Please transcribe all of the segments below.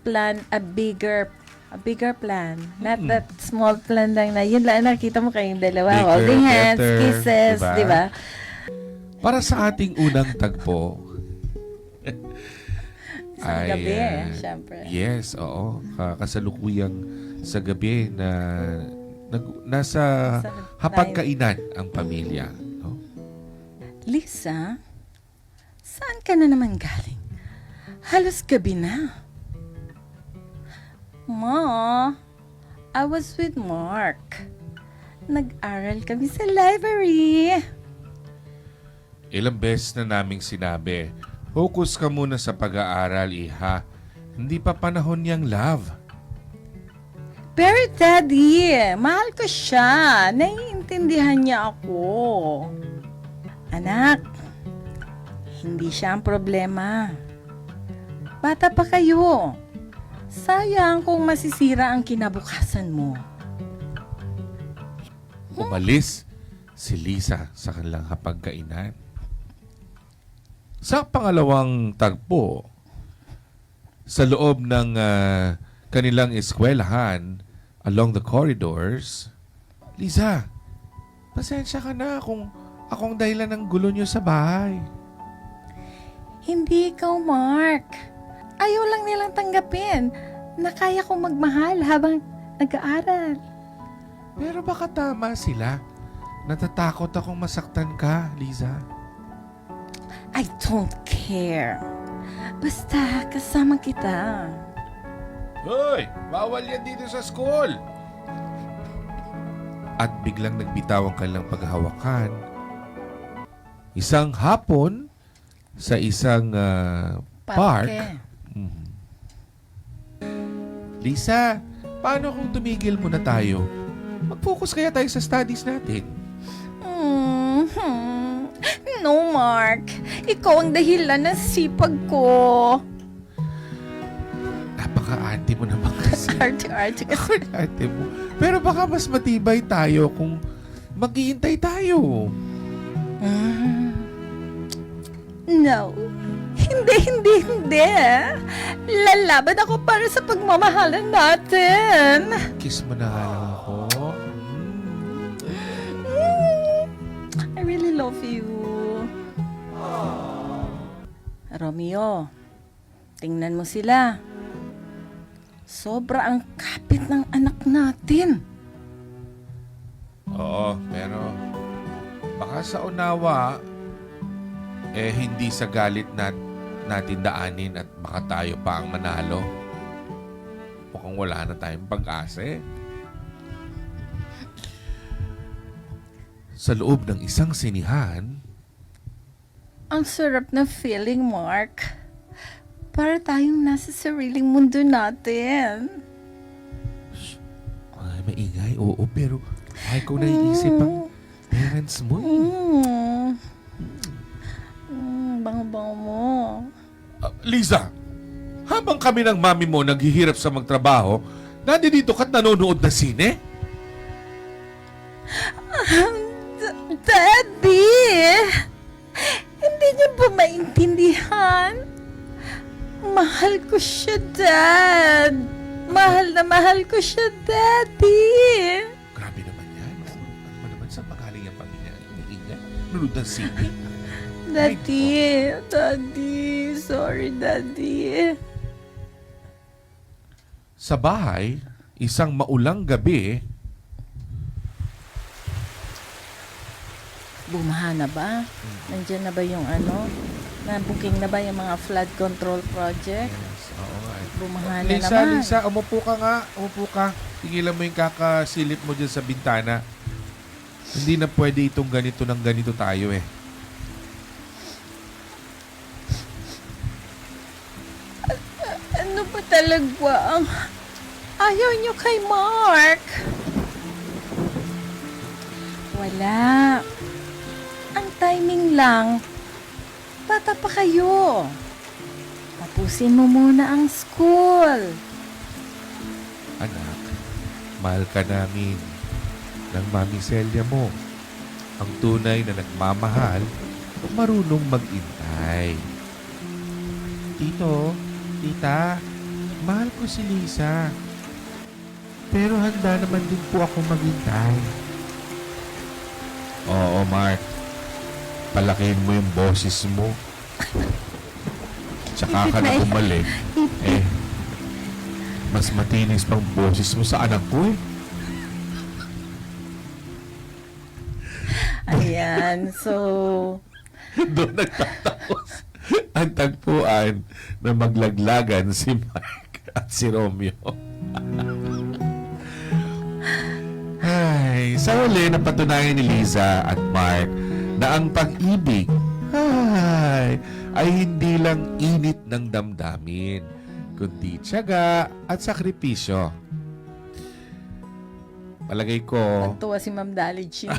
plan a bigger plan. Not that small plan lang na, yun lang nakita mo kayong dalawa. Bigger, Holding hands, better, kisses, diba? di ba? Para sa ating unang tagpo, Isang gabi, syempre. yes, oo. Kasalukuyang sa gabi na nasa hapagkainan ang pamilya. No? Lisa, saan ka na naman galing? Halos gabi na. Ma, I was with Mark. Nag-aral kami sa library. Ilang beses na naming sinabi, focus ka muna sa pag-aaral, iha. Hindi pa panahon niyang love. Pero Daddy, mahal ko siya. Naiintindihan niya ako. Anak, hindi siya ang problema. Bata pa kayo. Sayang kung masisira ang kinabukasan mo. Umalis si Lisa sa kanilang hapagkainan. Sa pangalawang tagpo, sa loob ng kanilang eskwelahan, along the corridors, Lisa, pasensya ka na kung akong dahilan ng gulo niyo sa bahay. Hindi ikaw, Mark. Ayaw lang nilang tanggapin na kaya kong magmahal habang nag-aaral. Pero baka tama sila. Natatakot akong masaktan ka, Lisa. I don't care. Basta kasama kita. Hoy! Bawal yan dito sa school! At biglang nagbitaw ang kanilang paghahawakan. Isang hapon sa isang park. Parke. Mhm. Lisa, paano kung tumigil muna tayo? Mag-focus kaya tayo sa studies natin. Mhm. No, Mark. Ikaw ang dahilan ng sipag ko. Napaka-arte mo naman kasi. Arte-arte kasi. Arte mo. Pero baka mas matibay tayo kung mag-iintay tayo. Mm. No. Hindi. Lalaban ako para sa pagmamahalan natin. Kiss mo na nga lang ako. I really love you. Romeo, tingnan mo sila. Sobra ang kapit ng anak natin. Oo, pero baka sa unawa, hindi sa galit natin daanin at baka tayo pa ang manalo. Mukhang wala na tayong pag-asa eh. Sa loob ng isang sinihan, Ang sarap na feeling, Mark. Para tayong nasa sariling mundo natin. ay, maingay, oo, pero ay ko naiisip ang parents mo. Bango-bango mo. Lisa, habang kami ng mami mo naghihirap sa magtrabaho, nandito ka't nanonood na sine? Daddy! Hindi niyo ba maintindihan? Mahal ko siya, Dad. Mahal na mahal ko siya, Daddy. Grabe naman yan. Ano ba naman sa magaling ang pamilya? Ingay, nanonood ng sine. Daddy. Sorry, Daddy. Sa bahay, isang maulang gabi, Bumaha na ba? Nandiyan na ba yung na-booking na ba yung mga flood control project? oo nga eh. Bumaha na Lisa, naman. Lisa, umupo ka nga. Umupo ka. Tigilan mo yung kakasilip mo dyan sa bintana. Hindi na pwede itong ganito ng ganito tayo eh. Ano ba talaga ang ayaw niyo kay Mark? Wala. Ang timing lang. Bata pa kayo. Tapusin mo muna ang school. Anak, mahal ka namin ng Mami Celia mo. Ang tunay na nagmamahal at marunong mag-intay. Tito, tita, Mahal ko si Lisa. Pero handa naman din po ako maghintay. Oo, Mark. Palakihin mo yung boses mo. Tsaka ka na bumalik. Eh, mas matinis pang boses mo sa anak ko eh. Ayan, so... Doon nagtatapos ang tagpuan na maglaglagan si Mark at si Romeo. Ay, sa huli napatunayan ni Liza at Mark na ang pag-ibig ay hindi lang init ng damdamin, kundi tiyaga at sakripisyo. Palagay ko, Nagtuwa si Ma'am Dali, Chino.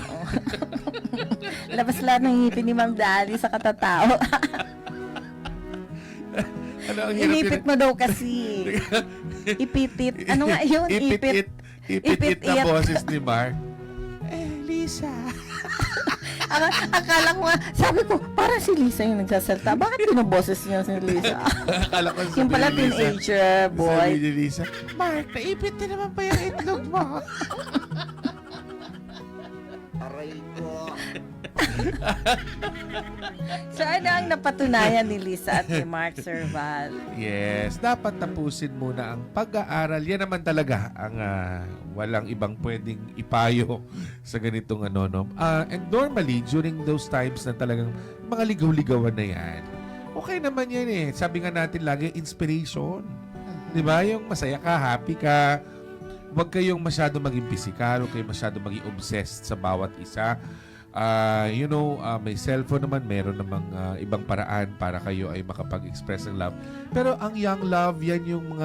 Labas lahat ng ngipin ni Ma'am Dali sa katatao. ano ang hirap Inipit mo daw kasi. Ipitit. Ano nga yun? Ipit na boses ni Mark. Lisa. Akala ko nga, sabi ko, parang si Lisa yung nagsasalta. Bakit pinaboses niya si Lisa? Akala ko Yung pala sabi ni Lisa. teenager, Sabi boy. ni Lisa, Mark, naipit na naman pa yung itlog mo. Aray ko. So ano ang napatunayan ni Lisa at ni Mark Serval? Yes, dapat tapusin muna ang pag-aaral. Yan naman talaga ang walang ibang pwedeng ipayo sa ganitong ano, no? And normally, during those times na talagang mga ligaw-ligawan na yan, okay naman yan eh. Sabi nga natin lagi, inspiration. Di ba? Yung masaya ka, happy ka. Huwag kayong masyado maging physical, huwag kayong masyado maging obsessed sa bawat isa. May cellphone naman, meron namang ibang paraan para kayo ay makapag-express ng love. Pero ang young love, yan yung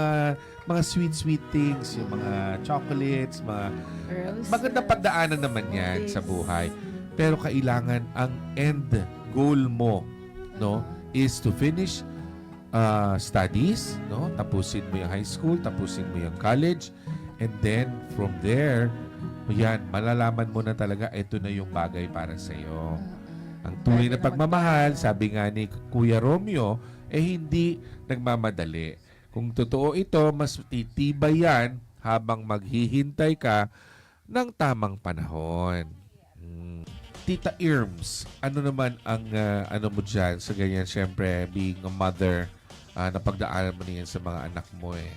mga sweet things, yung mga chocolates, mga magandang pagdaanan naman yan sa buhay. Pero kailangan ang end goal mo, no, is to finish studies, no? Tapusin mo yung high school, tapusin mo yung college, and then from there, yan, malalaman mo na talaga ito na yung bagay para sa iyo. Ang tunay na pagmamahal, sabi nga ni Kuya Romeo, hindi nagmamadali. Kung totoo ito, mas titibay yan habang maghihintay ka ng tamang panahon. Tita Irms, ano naman ang ano mo dyan sa ganyan, syempre, being a mother, napagdaanan mo niyan sa mga anak mo eh.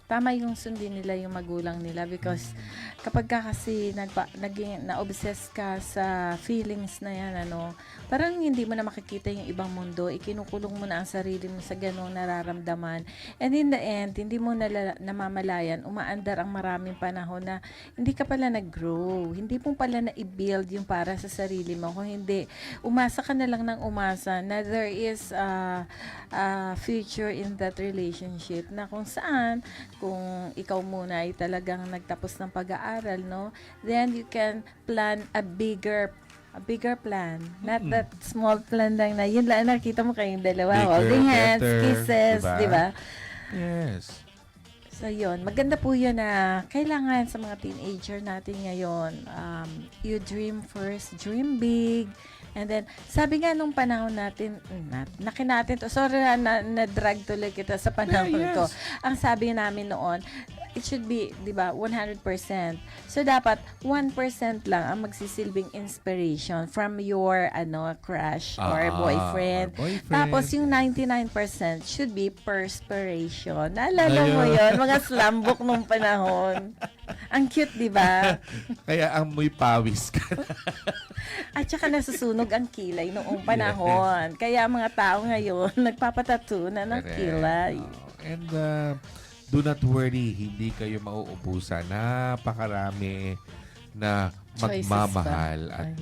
Tama yung sundin nila yung magulang nila because kapag ka kasi na-obsess ka sa feelings na yan, parang hindi mo na makikita yung ibang mundo, ikinukulong mo na ang sarili mo sa ganong nararamdaman. And in the end, hindi mo namamalayan, umaandar ang maraming panahon na hindi ka pala nag-grow, hindi mo pala na-build yung para sa sarili mo. Kung hindi, umasa ka na lang ng umasa na there is a future in that relationship na kung saan, kung ikaw muna ay talagang nagtapos ng pag-aaral, no? Then you can plan a bigger plan. Not that small plan lang na yun lang nakita mo kayong dalawa. Bigger, Holding hands, better, kisses, diba? di ba? Yes. So yun, maganda po yun na kailangan sa mga teenager natin ngayon, you dream first, dream big. And then, sabi nga nung panahon natin, natin to, sorry na-drag tuloy kita sa panahon ko. Ang sabi namin noon, it should be, di ba, 100%. So, dapat 1% lang ang magsisilbing inspiration from your, crush or boyfriend. Tapos, yung 99% should be perspiration. Naalala mo yun? Mga slambok nung panahon. Ang cute, di ba? Kaya amoy pawis ka. At saka nasusunog ang kilay noong panahon. Kaya mga tao ngayon, nagpapatattoo na ng kilay. And do not worry, hindi kayo mauubusan. Napakarami na magmamahal at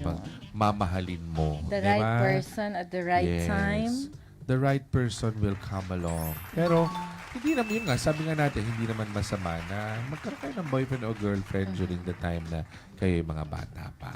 mamahalin mo. The right person at the right time. The right person will come along. Pero, hindi naman yun nga, sabi nga natin, hindi naman masama na magkaroon kayo ng boyfriend o girlfriend during the time na kayo mga bata pa.